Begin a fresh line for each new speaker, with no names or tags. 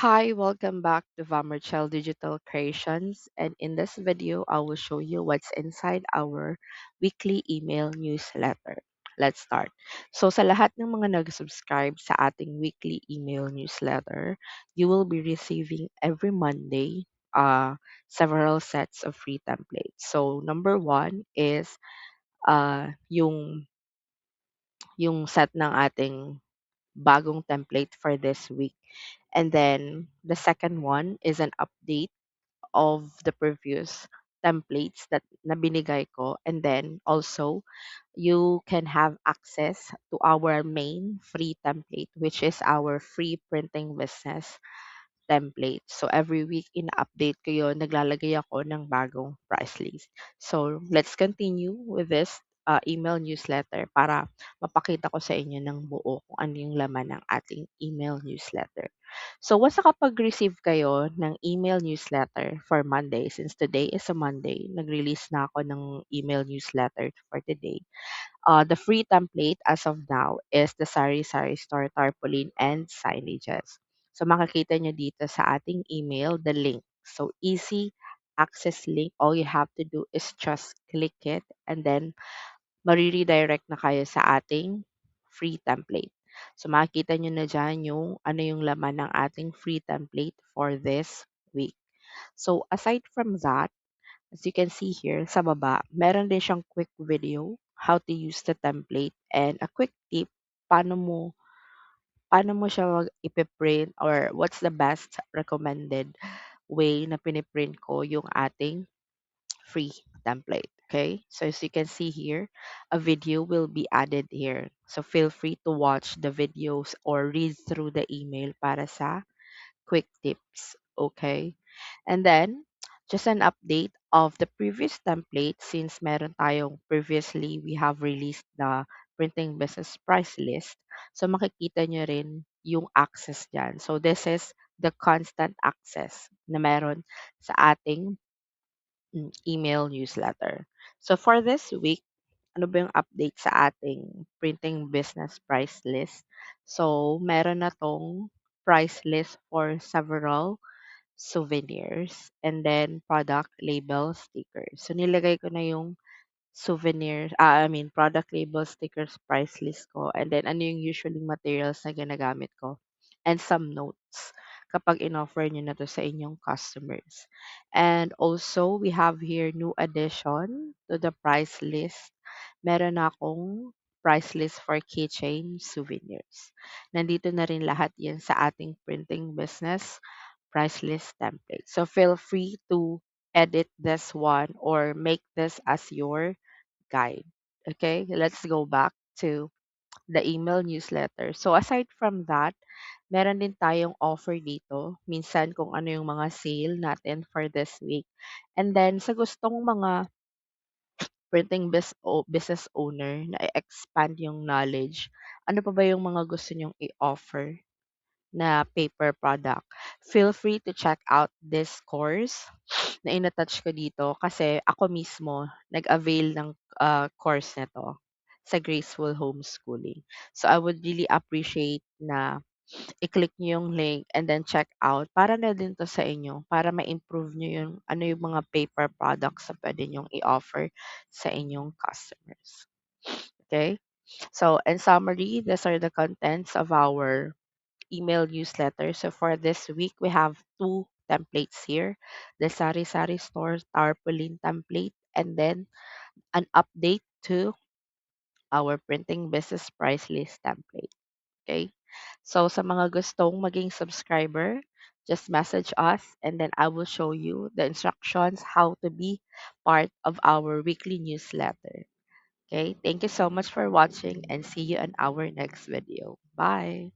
Hi, welcome back to Vamerchel Digital Creations. And in this video, I will show you what's inside our weekly email newsletter. Let's start. So sa lahat ng mga nag-subscribe sa ating weekly email newsletter, you will be receiving every Monday several sets of free templates. So number one is yung set ng ating bagong template for this week. And then the second one is an update of the previous templates that na binigay ko. And then also, you can have access to our main free template, which is our free printing business template. So every week ina-update ko 'yon, naglalagay ako ng bagong price list. So let's continue with this email newsletter para mapakita ko sa inyo ng buo kung ano yung laman ng ating email newsletter. So once nakapag-receive kayo ng email newsletter for Monday, since today is a Monday, nag-release na ako ng email newsletter for today. The free template as of now is the Sari-Sari Store tarpaulin and signages. So makikita nyo dito sa ating email the link. So easy access link. All you have to do is just click it and then mariredirect na kayo sa ating free template. So makikita nyo na dyan yung ano yung laman ng ating free template for this week. So aside from that, as you can see here sa baba, meron din siyang quick video, how to use the template, and a quick tip, paano mo siya ipiprint or what's the best recommended way na piniprint ko yung ating free template. Okay, so as you can see here, a video will be added here. So feel free to watch the videos or read through the email para sa quick tips. Okay. And then, just an update of the previous template since meron tayong previously, we have released the printing business price list. So makikita nyo rin yung access dyan. So this is the constant access na meron sa ating email newsletter. So for this week, ano ba yung update sa ating printing business price list? So meron na tong price list for several souvenirs and then product label stickers. So nilagay ko na yung product label stickers price list ko and then ano yung usually materials na ginagamit ko and some notes kapag in-offer nyo na to sa inyong customers. And also, we have here new addition to the price list. Meron na akong price list for keychain souvenirs. Nandito na rin lahat yan sa ating printing business price list template. So feel free to edit this one or make this as your guide. Okay, let's go back to the email newsletter. So aside from that, meron din tayong offer dito. Minsan kung ano yung mga sale natin for this week. And then sa gustong mga business owner na i-expand yung knowledge, ano pa ba yung mga gusto nyong i-offer na paper product? Feel free to check out this course na ina-touch ko dito kasi ako mismo nag-avail ng course na 'to sa Graceful Homeschooling. So, I would really appreciate na i-click niyo yung link and then check out para na din 'to sa inyo, para ma-improve niyo yung ano yung mga paper products na puwede niyong i-offer sa inyong customers. Okay. So, in summary, these are the contents of our email newsletter. So for this week, we have two templates here, the Sari Sari Store tarpaulin template, and then an update to our printing business price list template. Okay. So sa mga gustong maging subscriber, just message us and then I will show you the instructions how to be part of our weekly newsletter. Okay. Thank you so much for watching and see you in our next video. Bye.